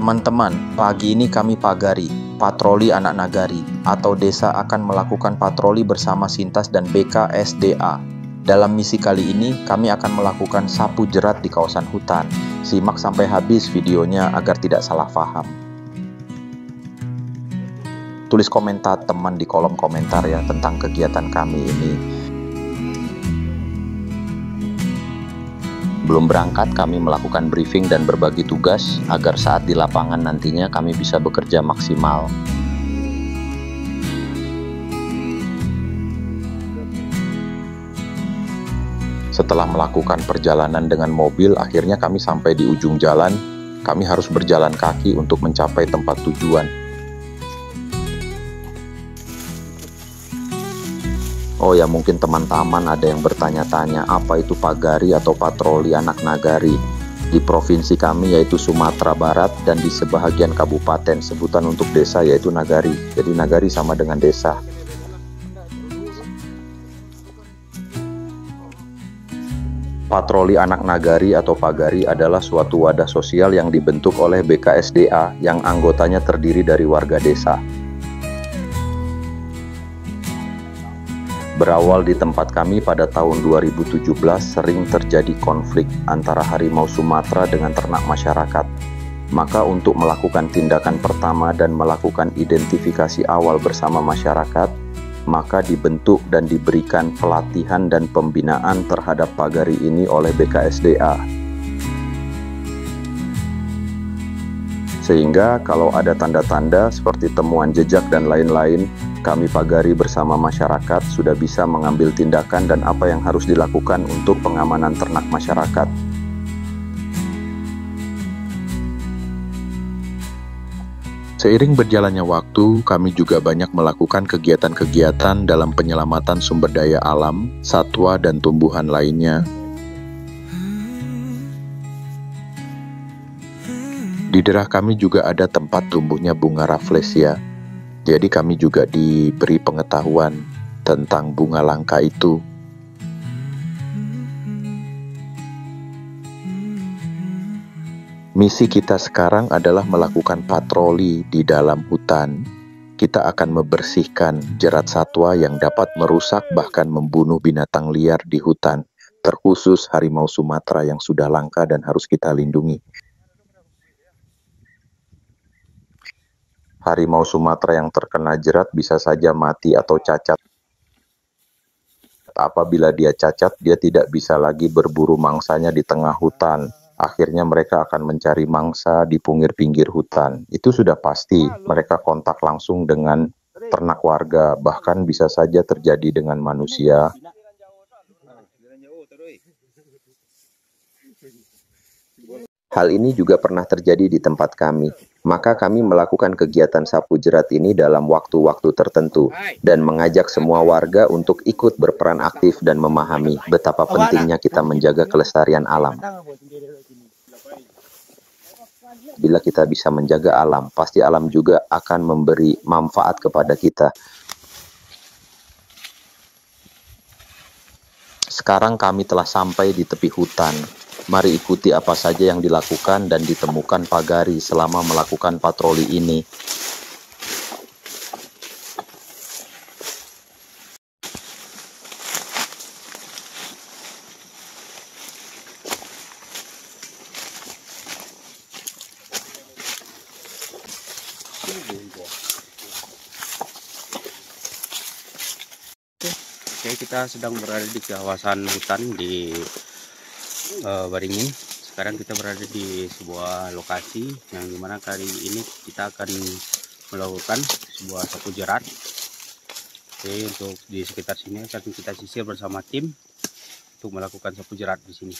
Teman-teman, pagi ini kami pagari, patroli anak nagari, atau desa akan melakukan patroli bersama Sintas dan BKSDA. Dalam misi kali ini, kami akan melakukan sapu jerat di kawasan hutan. Simak sampai habis videonya agar tidak salah paham. Tulis komentar teman di kolom komentar ya tentang kegiatan kami ini. Belum berangkat, kami melakukan briefing dan berbagi tugas agar saat di lapangan nantinya kami bisa bekerja maksimal. Setelah melakukan perjalanan dengan mobil, akhirnya kami sampai di ujung jalan. Kami harus berjalan kaki untuk mencapai tempat tujuan. Oh ya, mungkin teman-teman ada yang bertanya-tanya apa itu pagari atau patroli anak nagari. Di provinsi kami yaitu Sumatera Barat dan di sebahagian kabupaten sebutan untuk desa yaitu nagari. Jadi nagari sama dengan desa. Patroli anak nagari atau pagari adalah suatu wadah sosial yang dibentuk oleh BKSDA yang anggotanya terdiri dari warga desa. Berawal di tempat kami pada tahun 2017 sering terjadi konflik antara harimau Sumatera dengan ternak masyarakat. Maka untuk melakukan tindakan pertama dan melakukan identifikasi awal bersama masyarakat, maka dibentuk dan diberikan pelatihan dan pembinaan terhadap pagari ini oleh BKSDA. Sehingga kalau ada tanda-tanda seperti temuan jejak dan lain-lain, kami pagari bersama masyarakat sudah bisa mengambil tindakan dan apa yang harus dilakukan untuk pengamanan ternak masyarakat. Seiring berjalannya waktu, kami juga banyak melakukan kegiatan-kegiatan dalam penyelamatan sumber daya alam, satwa dan tumbuhan lainnya. Di daerah kami juga ada tempat tumbuhnya bunga rafflesia. Jadi kami juga diberi pengetahuan tentang bunga langka itu. Misi kita sekarang adalah melakukan patroli di dalam hutan. Kita akan membersihkan jerat satwa yang dapat merusak bahkan membunuh binatang liar di hutan, terkhusus harimau Sumatera yang sudah langka dan harus kita lindungi. Harimau Sumatera yang terkena jerat bisa saja mati atau cacat. Apabila dia cacat, dia tidak bisa lagi berburu mangsanya di tengah hutan. Akhirnya mereka akan mencari mangsa di pinggir hutan. Itu sudah pasti. Mereka kontak langsung dengan ternak warga, bahkan bisa saja terjadi dengan manusia. Hal ini juga pernah terjadi di tempat kami. Maka kami melakukan kegiatan sapu jerat ini dalam waktu-waktu tertentu dan mengajak semua warga untuk ikut berperan aktif dan memahami betapa pentingnya kita menjaga kelestarian alam. Bila kita bisa menjaga alam, pasti alam juga akan memberi manfaat kepada kita. Sekarang kami telah sampai di tepi hutan. Mari ikuti apa saja yang dilakukan dan ditemukan pagari selama melakukan patroli ini. Oke, kita sedang berada di kawasan hutan di Waringin. Sekarang kita berada di sebuah lokasi yang dimana kali ini kita akan melakukan sebuah sapu jerat. Oke, untuk di sekitar sini akan kita sisir bersama tim untuk melakukan sapu jerat di sini.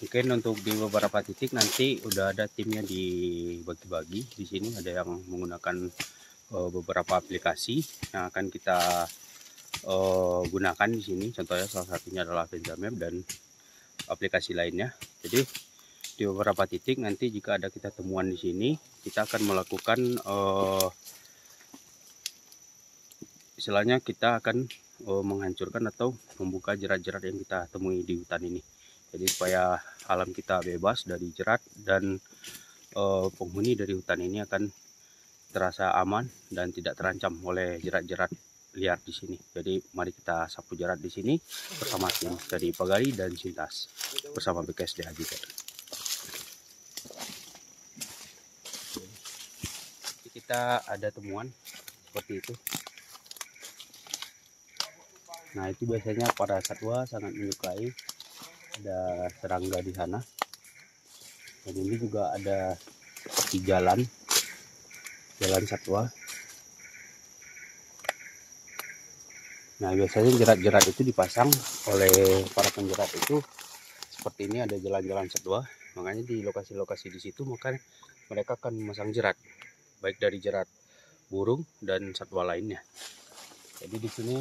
Mungkin untuk di beberapa titik nanti udah ada timnya dibagi-bagi. Di sini ada yang menggunakan beberapa aplikasi yang akan kita gunakan di sini. Contohnya salah satunya adalah Penzamap dan aplikasi lainnya. Jadi di beberapa titik nanti jika ada kita temuan di sini, kita akan melakukan istilahnya kita akan menghancurkan atau membuka jerat-jerat yang kita temui di hutan ini. Jadi supaya alam kita bebas dari jerat dan penghuni dari hutan ini akan terasa aman dan tidak terancam oleh jerat-jerat liar di sini. Jadi mari kita sapu jerat di sini bersama tim dari Pagari dan Sintas bersama BKSDA juga. Kita ada temuan seperti itu. Nah, itu biasanya para satwa sangat menyukai, ada serangga di sana. Dan ini juga ada di jalan satwa. Nah, biasanya jerat-jerat itu dipasang oleh para penjerat itu seperti ini, ada jalan-jalan satwa. Makanya di lokasi-lokasi di situ maka mereka akan memasang jerat, baik dari jerat burung dan satwa lainnya. Jadi di sini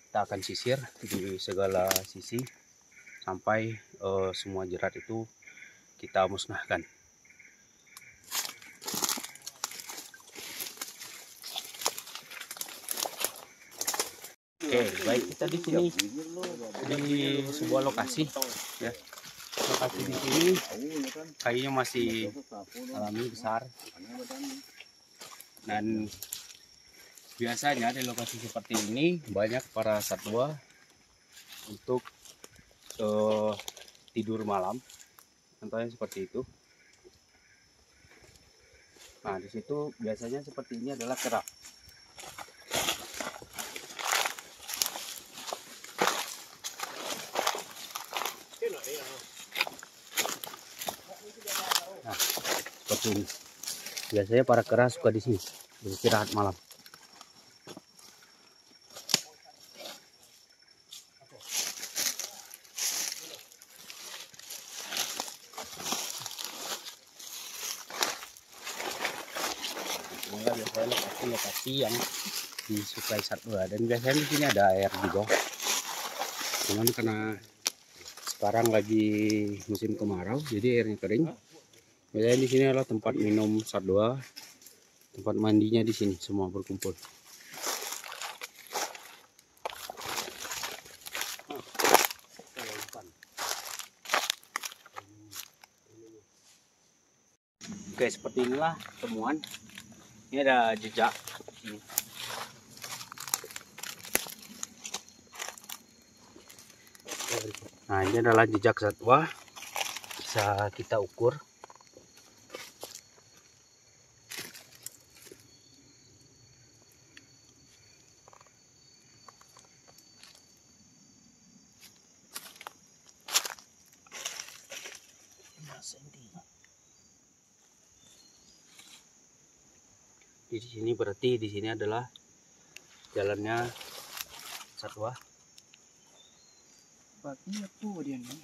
kita akan sisir di segala sisi sampai semua jerat itu kita musnahkan. Oke, baik, kita di sini di sebuah lokasi ya. Lokasi di sini kayunya masih alami besar. Dan biasanya di lokasi seperti ini banyak para satwa untuk tidur malam, contohnya seperti itu. Nah, di situ biasanya seperti ini adalah kerap. Nah, seperti ini. Biasanya para kera suka di sini beristirahat malam. Inilah biasanya lokasi yang disukai satwa, dan biasanya di sini ada air juga. Cuman karena sekarang lagi musim kemarau, jadi airnya kering. Biasanya di sini adalah tempat minum satwa, tempat mandinya di sini semua berkumpul. Oke, seperti inilah temuan. Ini ada jejak. Nah, ini adalah jejak satwa, bisa kita ukur. Di sini berarti di sini adalah jalannya satwa. Baginya tuh dia nih.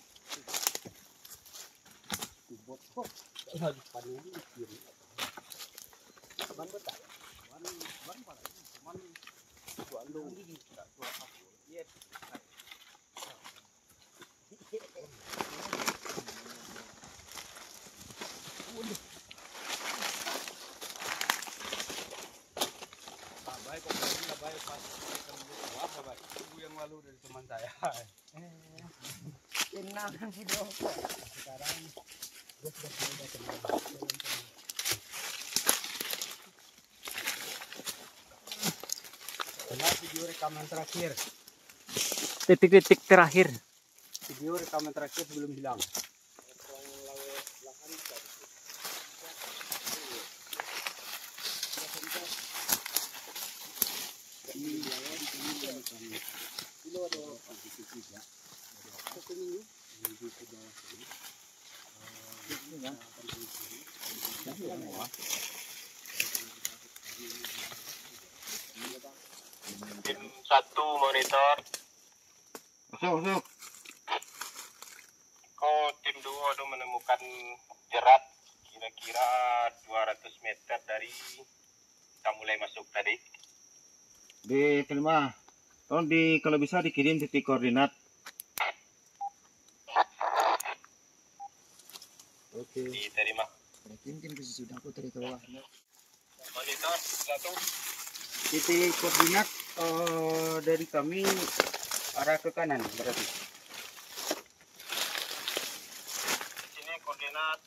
Yang lalu dari teman saya. Tenang video. Sekarang setelah video rekaman terakhir, Detik-detik terakhir. video rekaman terakhir sebelum hilang. Tim 1 monitor. Masuk. Kok tim 2 ada menemukan jerat kira-kira 200 meter dari kita mulai masuk tadi. Diterima. Tolong kalau bisa dikirim titik koordinat. Oke. Diterima. Mungkin posisi sudah aku dari bawah. Monitor 1. Titik koordinat dari kami arah ke kanan berarti. Sini koordinat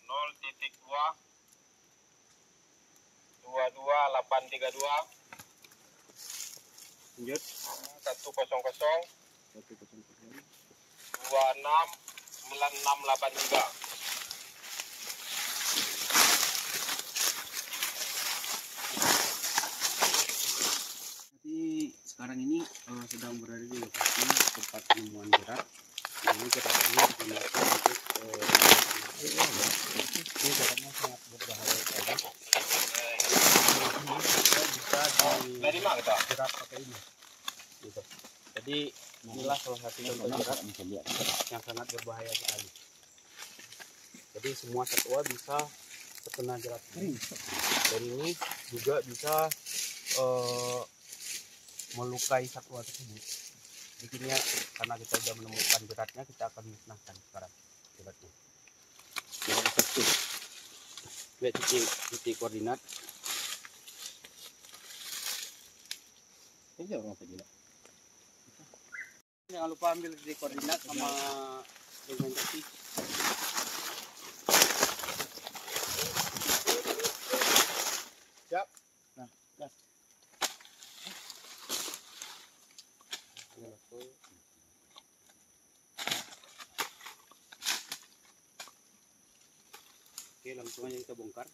0.2 832 Lanjut. 100 269683. Jadi sekarang ini sedang berada di lokasi tempat penemuan jerat. Ini jerat ini digunakan untuk ini jeratnya sangat berbahaya sekali. Bisa Dari mana kita? jerat pakai ini. Gitu. Jadi inilah salah satu contoh jerat yang sangat berbahaya sekali. Jadi semua satwa bisa terkena jerat ini. Dan ini juga bisa melukai satwa tersebut. Bikinnya karena kita sudah menemukan jeratnya, kita akan musnahkan sekarang jeratnya. Lihat titik koordinat. Ini orang saja. Jangan lupa ambil titik koordinat sama segmentasi. Siap. Nah, gas. Oke, langsung aja kita bongkar.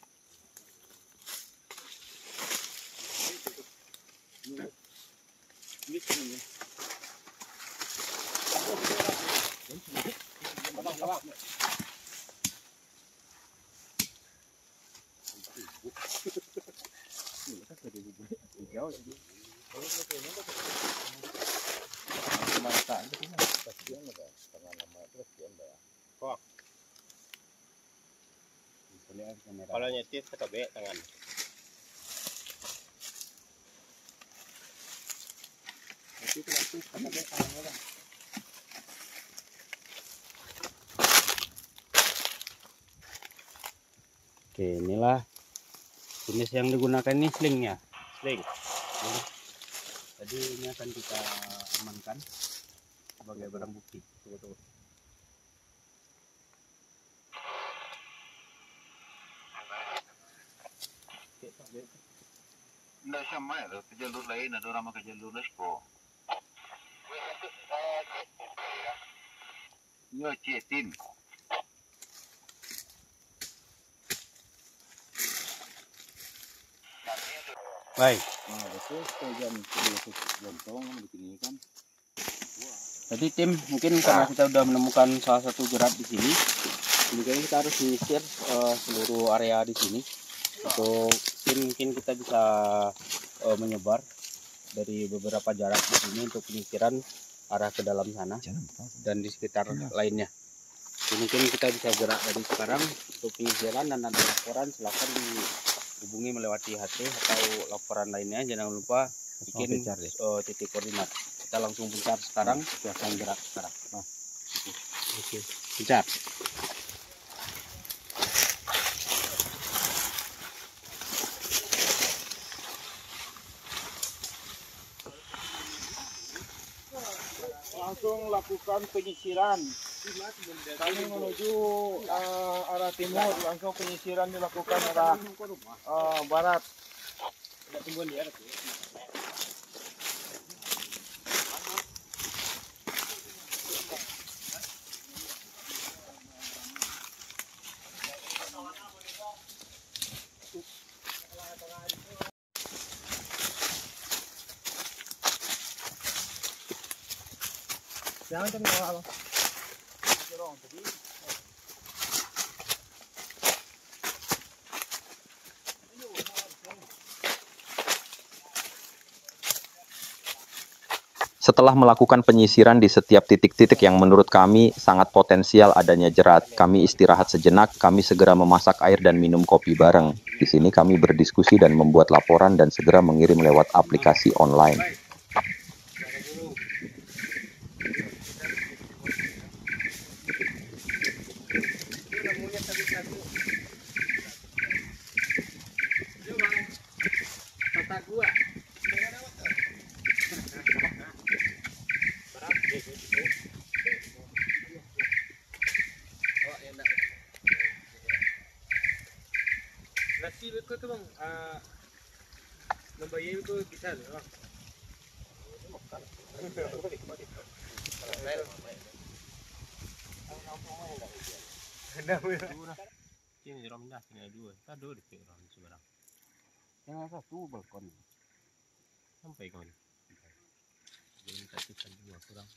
Kalau nyetir ketebek tangan. Oke, inilah jenis yang digunakan ini slingnya. Sling. Jadi ini akan kita amankan sebagai barang bukti. Tunggu. Nggak sama ya, ke jalur lain ada orang ke jalur Lesko. Ya, cetin. Baik. Nah, betul jam lontong begini kan. Jadi tim, mungkin karena kita sudah menemukan salah satu jerat di sini, mungkin kita harus menyisir seluruh area di sini. Untuk mungkin kita bisa menyebar dari beberapa jarak di sini untuk penyisiran arah ke dalam sana dan di sekitar lainnya. Jadi mungkin kita bisa gerak dari sekarang untuk penyisiran, dan ada laporan silakan dihubungi melewati HT atau laporan lainnya. Jangan lupa bikin titik koordinat. Kita langsung pencar sekarang, silakan gerak sekarang. Oke, pencar. Langsung lakukan penyisiran. Kami menuju arah timur, langsung penyisiran dilakukan arah barat. Jangan terlalu. Setelah melakukan penyisiran di setiap titik-titik yang menurut kami sangat potensial adanya jerat, kami istirahat sejenak, kami segera memasak air dan minum kopi bareng. Di sini kami berdiskusi dan membuat laporan dan segera mengirim lewat aplikasi online. Membayar itu bisa loh. Ini romnya tinggal dua. Tadi dua di rom sebarang. Yang satu balkon. Sampai kemana? Jadi tadi kan dua kurang.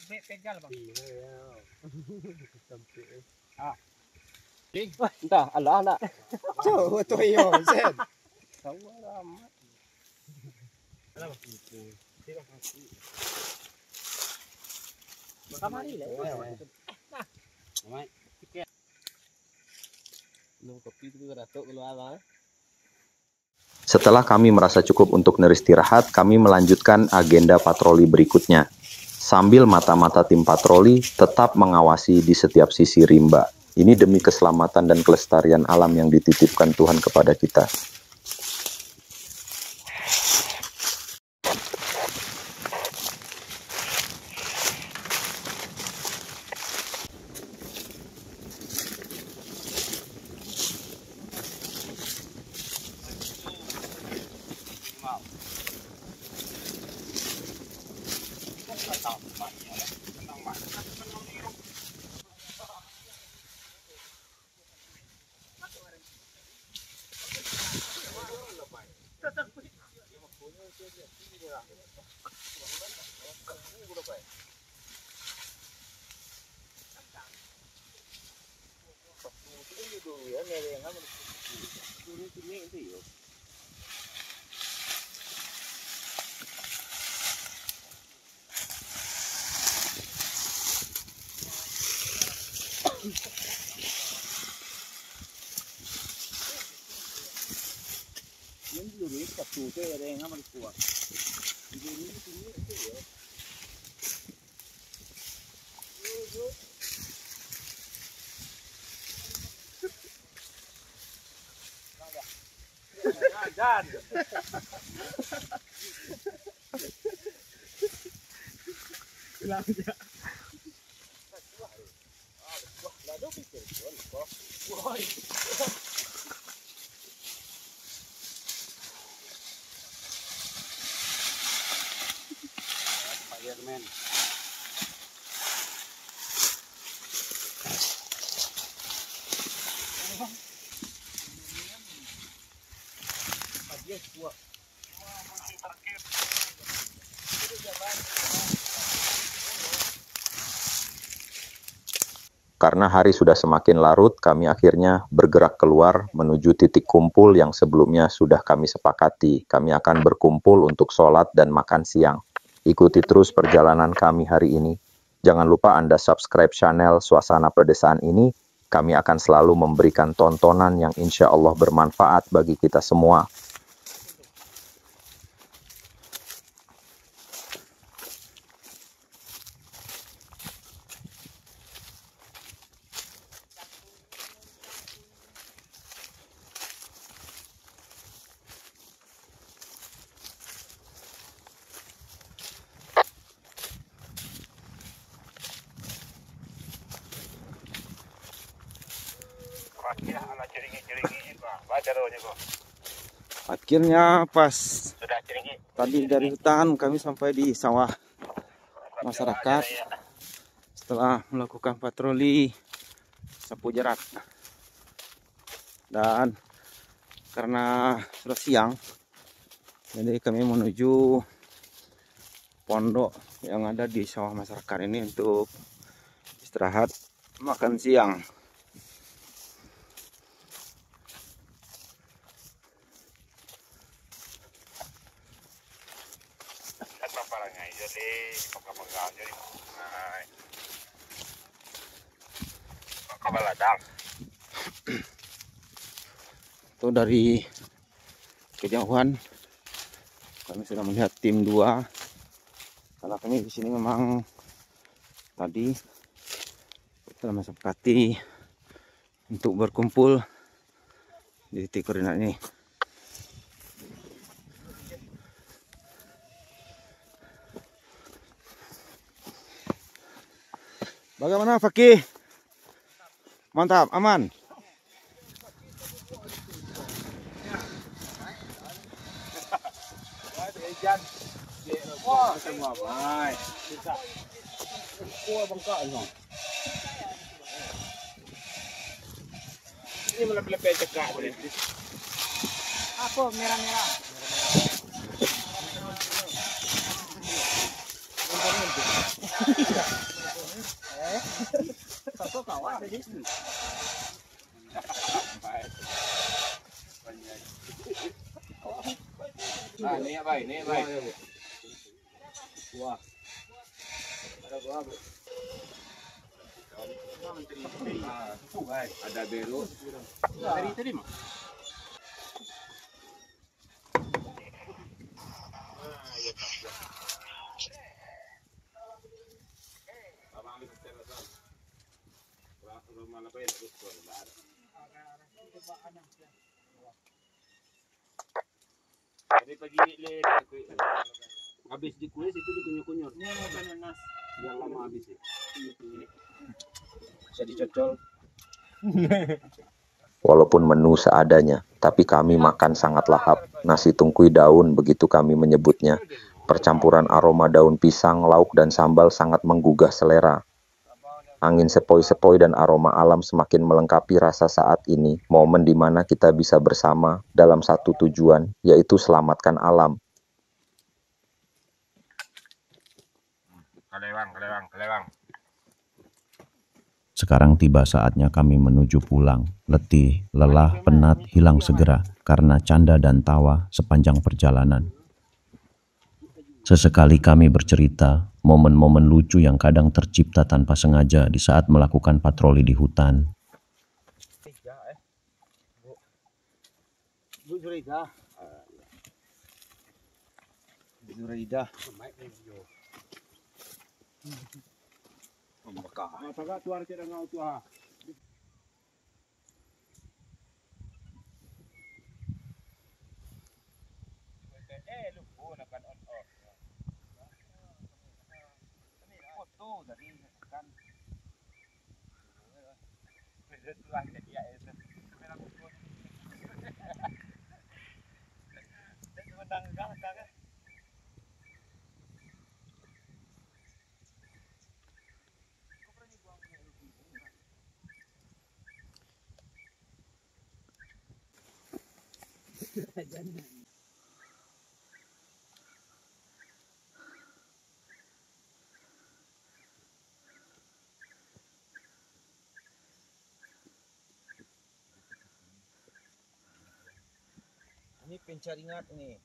Pegal bang. Iya ya. Sampai. Entah, ala. Coba tuh yo, Sen. Tahu amat. Alam. Kamari lah. Setelah kami merasa cukup untuk beristirahat, kami melanjutkan agenda patroli berikutnya. Sambil mata-mata tim patroli tetap mengawasi di setiap sisi rimba. Ini demi keselamatan dan kelestarian alam yang dititipkan Tuhan kepada kita. Fireman. Karena hari sudah semakin larut, kami akhirnya bergerak keluar menuju titik kumpul yang sebelumnya sudah kami sepakati. Kami akan berkumpul untuk sholat dan makan siang. Ikuti terus perjalanan kami hari ini. Jangan lupa Anda subscribe channel Suasana Pedesaan ini. Kami akan selalu memberikan tontonan yang insya Allah bermanfaat bagi kita semua. Akhirnya pas Sudah ceringi. tadi dari hutan kami sampai di sawah masyarakat setelah melakukan patroli sapu jerat. Dan karena sudah siang, jadi kami menuju pondok yang ada di sawah masyarakat ini untuk istirahat makan siang. Itu dari kejauhan kami sudah melihat tim 2, karena kami di sini memang tadi telah mesepakati untuk berkumpul di titik koordinat ini. Bagaimana Fakih? Mantap, aman. Wah, semua baik. Bisa. Kuah bengkak no. Ini melep-lepet cekak boleh. Apa merah-merah? Satu kawan tadi. Ini ya baik, ini baik. Wah. Ada gua. Ada belok. Dari tadi mah. Jadi pagi habis dikuis itu dikunyur-kunyur. Yang lama habis ya. Bisa dicocol. Walaupun menu seadanya, tapi kami makan sangat lahap. Nasi tungkui daun, begitu kami menyebutnya. Percampuran aroma daun pisang, lauk, dan sambal sangat menggugah selera. Angin sepoi-sepoi dan aroma alam semakin melengkapi rasa saat ini, momen di mana kita bisa bersama dalam satu tujuan, yaitu selamatkan alam. Kelewang. Sekarang tiba saatnya kami menuju pulang. Letih, lelah, penat, hilang segera karena canda dan tawa sepanjang perjalanan. Sesekali kami bercerita momen-momen lucu yang kadang tercipta tanpa sengaja di saat melakukan patroli di hutan. Bu Zuraida. Mataga tuar kita ngau tua. Lupa nakan on off. Foto dari kan. Tuang jadi ya itu. Memang foto. Dan menang kan. Ini pencaringat nih.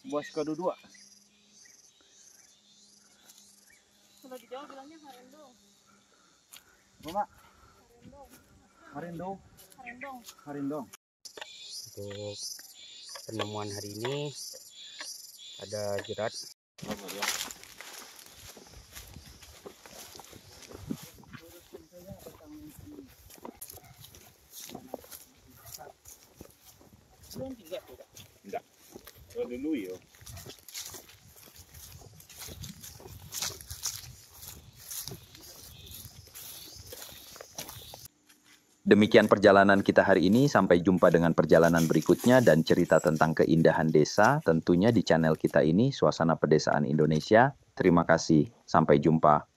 Buas kedua. Kalau di Jawa bilangnya harendong. Mama. Harendong. Untuk penemuan hari ini ada jerat. Belum juga tidak. Enggak. Dulu yo. Demikian perjalanan kita hari ini, sampai jumpa dengan perjalanan berikutnya dan cerita tentang keindahan desa tentunya di channel kita ini, Suasana Pedesaan Indonesia. Terima kasih, sampai jumpa.